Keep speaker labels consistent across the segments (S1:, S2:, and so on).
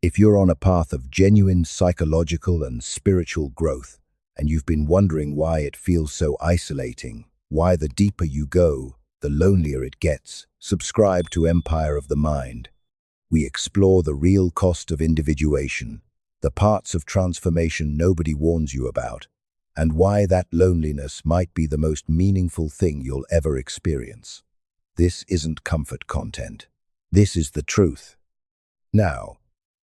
S1: If you're on a path of genuine psychological and spiritual growth, and you've been wondering why it feels so isolating, why the deeper you go, the lonelier it gets, subscribe to Empire of the Mind. We explore the real cost of individuation, the parts of transformation nobody warns you about, and why that loneliness might be the most meaningful thing you'll ever experience. This isn't comfort content. This is the truth. Now,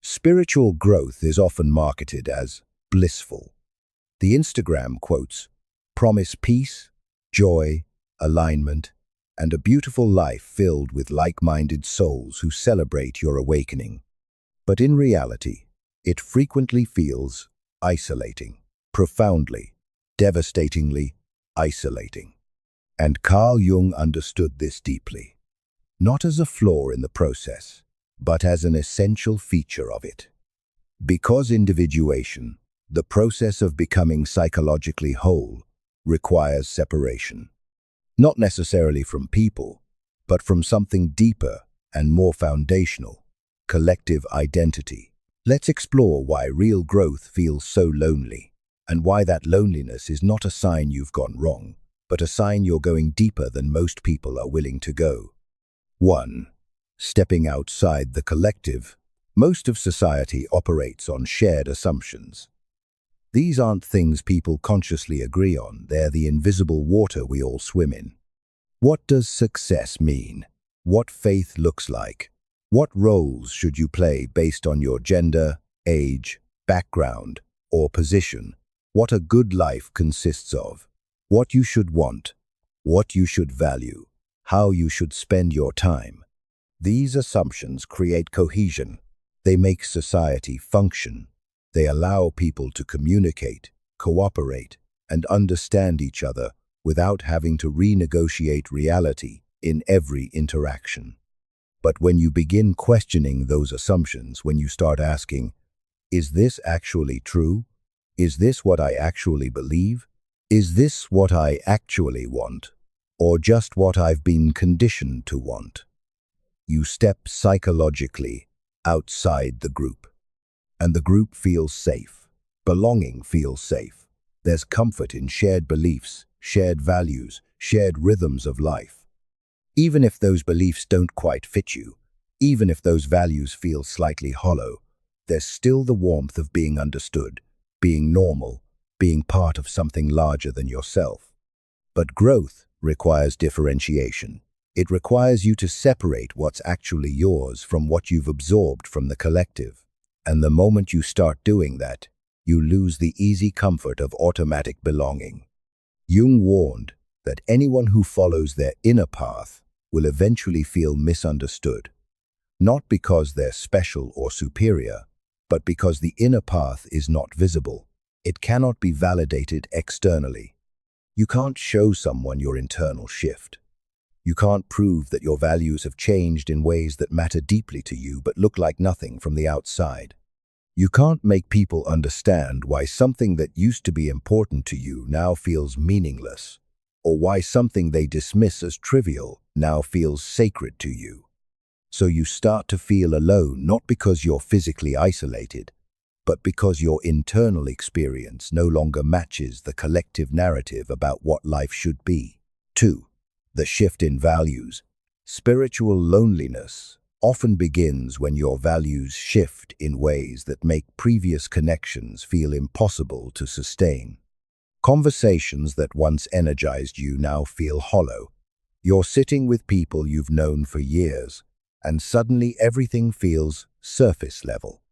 S1: spiritual growth is often marketed as blissful. The Instagram quotes promise peace, joy, alignment, and a beautiful life filled with like-minded souls who celebrate your awakening. But in reality, it frequently feels isolating, profoundly, devastatingly isolating. And Carl Jung understood this deeply, not as a flaw in the process, but as an essential feature of it. Because individuation, the process of becoming psychologically whole, requires separation. Not necessarily from people, but from something deeper and more foundational, collective identity. Let's explore why real growth feels so lonely, and why that loneliness is not a sign you've gone wrong, but a sign you're going deeper than most people are willing to go. 1. Stepping outside the collective. Most of society operates on shared assumptions. These aren't things people consciously agree on, they're the invisible water we all swim in. What does success mean? What faith looks like? What roles should you play based on your gender, age, background, or position? What a good life consists of? What you should want? What you should value? How you should spend your time? These assumptions create cohesion. They make society function. They allow people to communicate, cooperate, and understand each other without having to renegotiate reality in every interaction. But when you begin questioning those assumptions, when you start asking, is this actually true? Is this what I actually believe? Is this what I actually want? Or just what I've been conditioned to want? You step psychologically outside the group. And the group feels safe. Belonging feels safe. There's comfort in shared beliefs, shared values, shared rhythms of life. Even if those beliefs don't quite fit you, even if those values feel slightly hollow, there's still the warmth of being understood, being normal, being part of something larger than yourself. But growth requires differentiation. It requires you to separate what's actually yours from what you've absorbed from the collective. And the moment you start doing that, you lose the easy comfort of automatic belonging. Jung warned that anyone who follows their inner path will eventually feel misunderstood, not because they're special or superior, but because the inner path is not visible. It cannot be validated externally. You can't show someone your internal shift. You can't prove that your values have changed in ways that matter deeply to you but look like nothing from the outside. You can't make people understand why something that used to be important to you now feels meaningless, or why something they dismiss as trivial now feels sacred to you. So you start to feel alone, not because you're physically isolated, but because your internal experience no longer matches the collective narrative about what life should be. 2. The shift in values. Spiritual loneliness often begins when your values shift in ways that make previous connections feel impossible to sustain. Conversations that once energized you now feel hollow. You're sitting with people you've known for years, and suddenly everything feels surface level.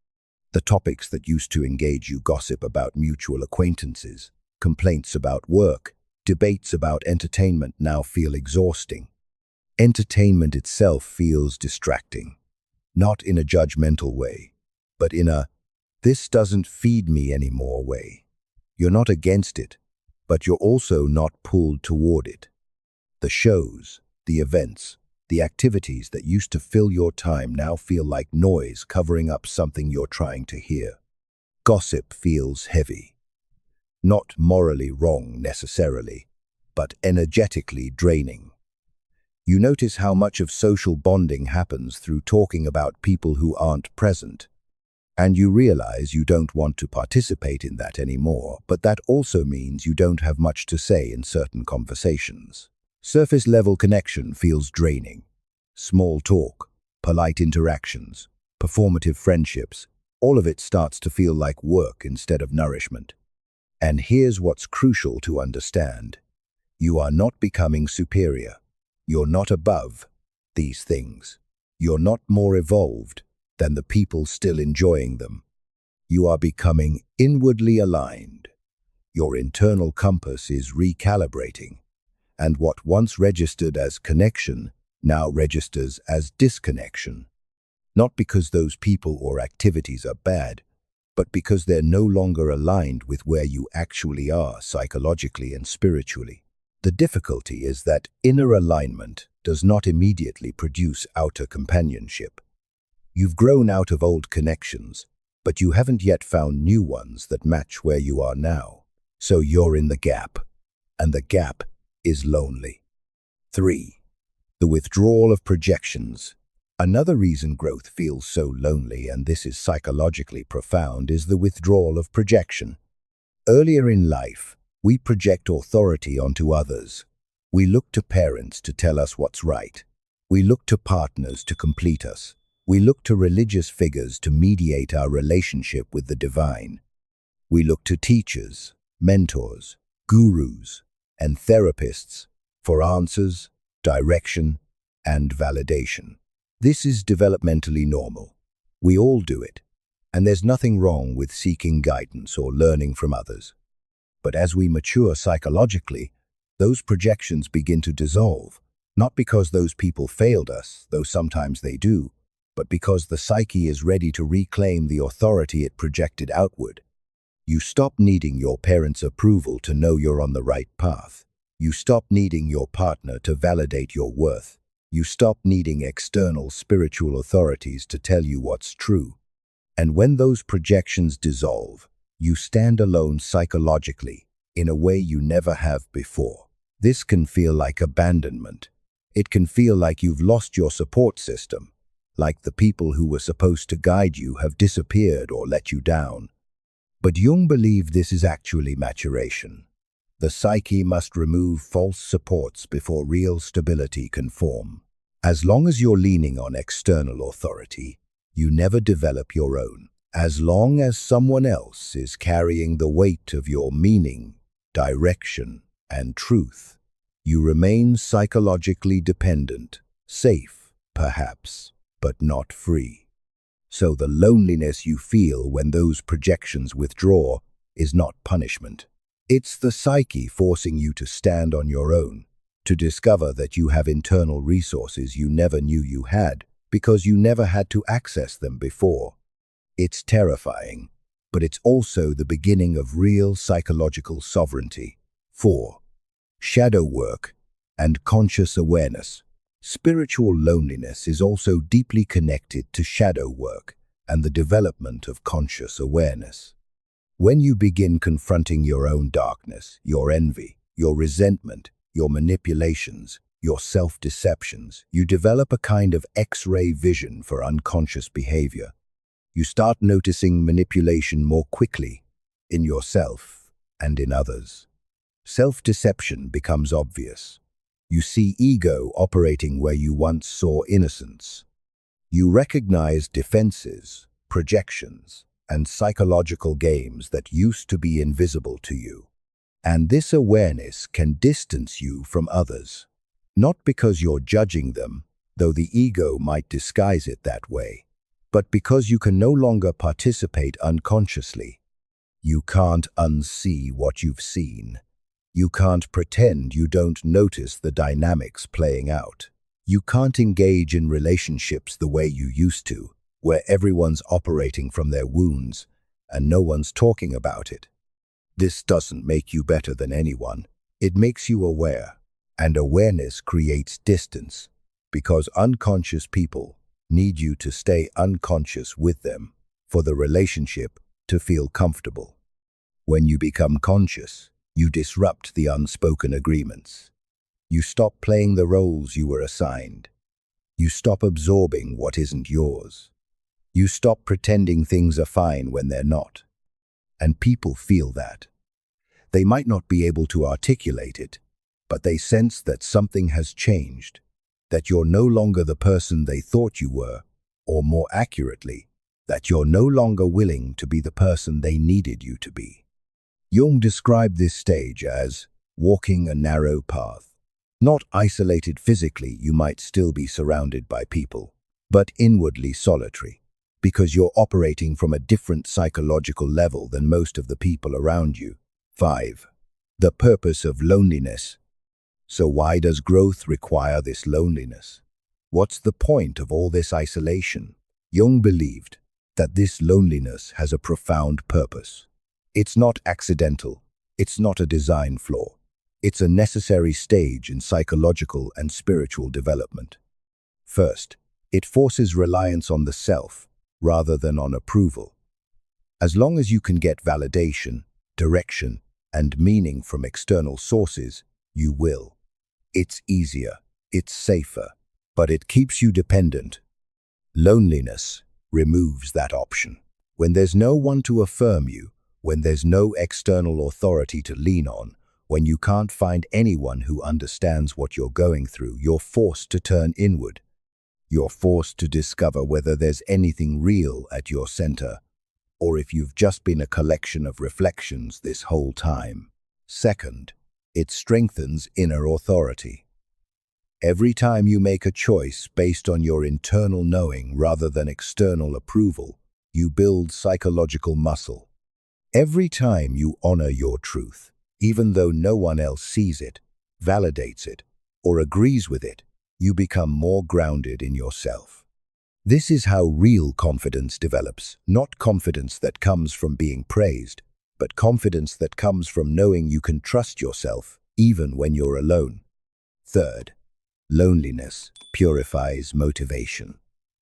S1: The topics that used to engage you, gossip about mutual acquaintances, complaints about work, debates about entertainment, now feel exhausting. Entertainment itself feels distracting, not in a judgmental way, but in a "this doesn't feed me anymore" way. You're not against it, but you're also not pulled toward it. The shows, the events, the activities that used to fill your time now feel like noise covering up something you're trying to hear. Gossip feels heavy. Not morally wrong necessarily, but energetically draining. You notice how much of social bonding happens through talking about people who aren't present. And you realize you don't want to participate in that anymore, but that also means you don't have much to say in certain conversations. Surface-level connection feels draining. Small talk, polite interactions, performative friendships, all of it starts to feel like work instead of nourishment. And here's what's crucial to understand. You are not becoming superior. You're not above these things. You're not more evolved than the people still enjoying them. You are becoming inwardly aligned. Your internal compass is recalibrating, and what once registered as connection now registers as disconnection. Not because those people or activities are bad, but because they're no longer aligned with where you actually are psychologically and spiritually. The difficulty is that inner alignment does not immediately produce outer companionship. You've grown out of old connections, but you haven't yet found new ones that match where you are now. So you're in the gap, and the gap is lonely. 3. The withdrawal of projections. Another reason growth feels so lonely, and this is psychologically profound, is the withdrawal of projection. Earlier in life, we project authority onto others. We look to parents to tell us what's right. We look to partners to complete us. We look to religious figures to mediate our relationship with the divine. We look to teachers, mentors, gurus, and therapists for answers, direction, and validation. This is developmentally normal. We all do it, and there's nothing wrong with seeking guidance or learning from others. But as we mature psychologically, those projections begin to dissolve, not because those people failed us, though sometimes they do, but because the psyche is ready to reclaim the authority it projected outward. You stop needing your parents' approval to know you're on the right path. You stop needing your partner to validate your worth. You stop needing external spiritual authorities to tell you what's true. And when those projections dissolve, you stand alone psychologically in a way you never have before. This can feel like abandonment. It can feel like you've lost your support system, like the people who were supposed to guide you have disappeared or let you down. But Jung believed this is actually maturation. The psyche must remove false supports before real stability can form. As long as you're leaning on external authority, you never develop your own. As long as someone else is carrying the weight of your meaning, direction, and truth, you remain psychologically dependent, safe, perhaps, but not free. So the loneliness you feel when those projections withdraw is not punishment. It's the psyche forcing you to stand on your own, to discover that you have internal resources you never knew you had because you never had to access them before. It's terrifying, but it's also the beginning of real psychological sovereignty. 4. Shadow work and conscious awareness. Spiritual loneliness is also deeply connected to shadow work and the development of conscious awareness. When you begin confronting your own darkness, your envy, your resentment, your manipulations, your self-deceptions, you develop a kind of X-ray vision for unconscious behavior. You start noticing manipulation more quickly in yourself and in others. Self-deception becomes obvious. You see ego operating where you once saw innocence. You recognize defenses, projections, and psychological games that used to be invisible to you. And this awareness can distance you from others. Not because you're judging them, though the ego might disguise it that way, but because you can no longer participate unconsciously. You can't unsee what you've seen. You can't pretend you don't notice the dynamics playing out. You can't engage in relationships the way you used to, where everyone's operating from their wounds and no one's talking about it. This doesn't make you better than anyone. It makes you aware, and awareness creates distance, because unconscious people need you to stay unconscious with them for the relationship to feel comfortable. When you become conscious, you disrupt the unspoken agreements. You stop playing the roles you were assigned. You stop absorbing what isn't yours. You stop pretending things are fine when they're not. And people feel that. They might not be able to articulate it, but they sense that something has changed, that you're no longer the person they thought you were, or more accurately, that you're no longer willing to be the person they needed you to be. Jung described this stage as walking a narrow path. Not isolated physically, you might still be surrounded by people, but inwardly solitary, because you're operating from a different psychological level than most of the people around you. 5. The purpose of loneliness. So why does growth require this loneliness? What's the point of all this isolation? Jung believed that this loneliness has a profound purpose. It's not accidental. It's not a design flaw. It's a necessary stage in psychological and spiritual development. First, it forces reliance on the self rather than on approval. As long as you can get validation, direction, and meaning from external sources, you will. It's easier, it's safer, but it keeps you dependent. Loneliness removes that option. When there's no one to affirm you, when there's no external authority to lean on, when you can't find anyone who understands what you're going through, you're forced to turn inward. You're forced to discover whether there's anything real at your center, or if you've just been a collection of reflections this whole time. Second, it strengthens inner authority. Every time you make a choice based on your internal knowing rather than external approval, you build psychological muscle. Every time you honor your truth, even though no one else sees it, validates it, or agrees with it, you become more grounded in yourself. This is how real confidence develops, not confidence that comes from being praised, but confidence that comes from knowing you can trust yourself, even when you're alone. Third, loneliness purifies motivation.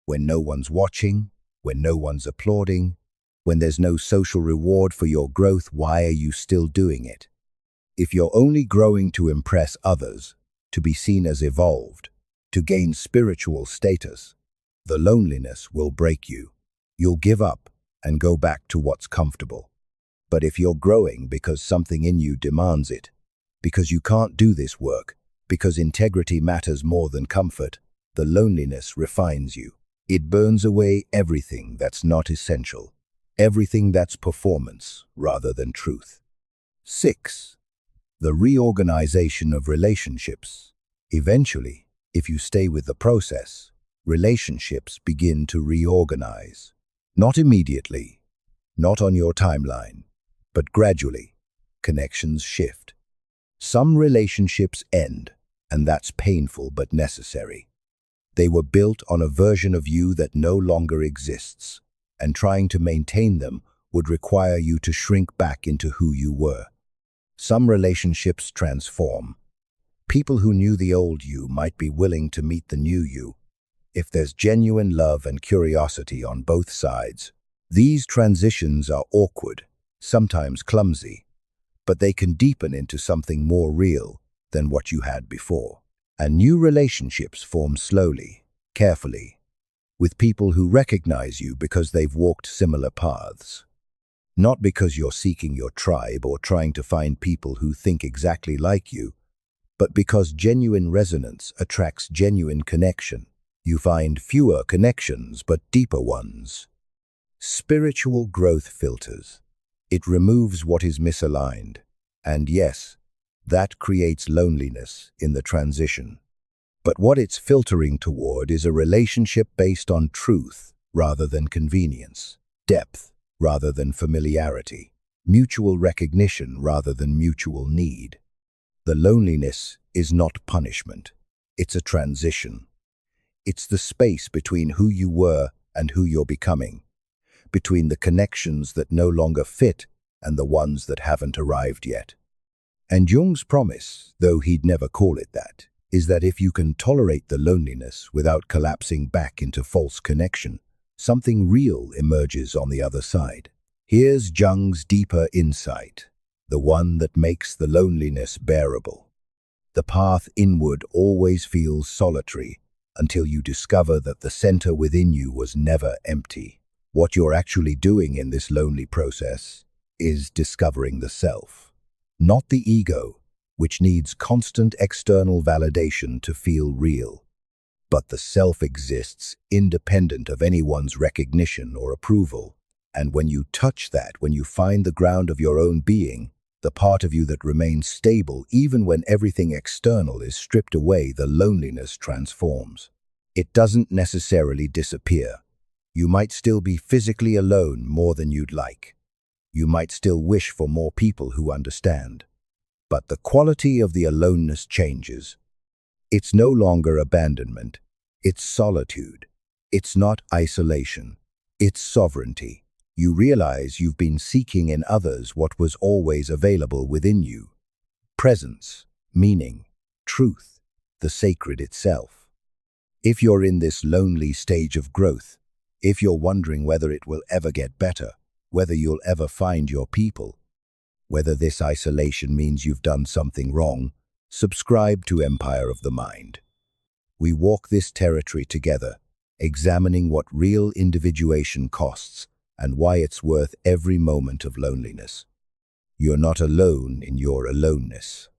S1: When no one's watching, when no one's applauding, when there's no social reward for your growth, why are you still doing it? If you're only growing to impress others, to be seen as evolved, to gain spiritual status, the loneliness will break you. You'll give up and go back to what's comfortable. But if you're growing because something in you demands it, because you can't do this work, because integrity matters more than comfort, the loneliness refines you. It burns away everything that's not essential, everything that's performance rather than truth. 6. The reorganization of relationships. Eventually, if you stay with the process, relationships begin to reorganize. Not immediately, not on your timeline, but gradually, connections shift. Some relationships end, and that's painful but necessary. They were built on a version of you that no longer exists, and trying to maintain them would require you to shrink back into who you were. Some relationships transform. People who knew the old you might be willing to meet the new you. If there's genuine love and curiosity on both sides, these transitions are awkward, sometimes clumsy, but they can deepen into something more real than what you had before. And new relationships form slowly, carefully, with people who recognize you because they've walked similar paths. Not because you're seeking your tribe or trying to find people who think exactly like you, but because genuine resonance attracts genuine connection. You find fewer connections but deeper ones. Spiritual growth filters. It removes what is misaligned. And yes, that creates loneliness in the transition. But what it's filtering toward is a relationship based on truth rather than convenience, depth rather than familiarity, mutual recognition rather than mutual need. The loneliness is not punishment. It's a transition. It's the space between who you were and who you're becoming, between the connections that no longer fit and the ones that haven't arrived yet. And Jung's promise, though he'd never call it that, is that if you can tolerate the loneliness without collapsing back into false connection, something real emerges on the other side. Here's Jung's deeper insight, the one that makes the loneliness bearable. The path inward always feels solitary until you discover that the center within you was never empty. What you're actually doing in this lonely process is discovering the self, not the ego, which needs constant external validation to feel real. But the self exists independent of anyone's recognition or approval. And when you touch that, when you find the ground of your own being, the part of you that remains stable even when everything external is stripped away, the loneliness transforms. It doesn't necessarily disappear. You might still be physically alone more than you'd like. You might still wish for more people who understand. But the quality of the aloneness changes. It's no longer abandonment. It's solitude. It's not isolation. It's sovereignty. You realize you've been seeking in others what was always available within you. Presence, meaning, truth, the sacred itself. If you're in this lonely stage of growth, if you're wondering whether it will ever get better, whether you'll ever find your people, whether this isolation means you've done something wrong, subscribe to Empire of the Mind. We walk this territory together, examining what real individuation costs and why it's worth every moment of loneliness. You're not alone in your aloneness.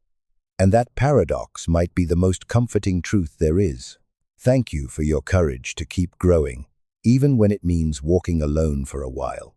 S1: And that paradox might be the most comforting truth there is. Thank you for your courage to keep growing, even when it means walking alone for a while.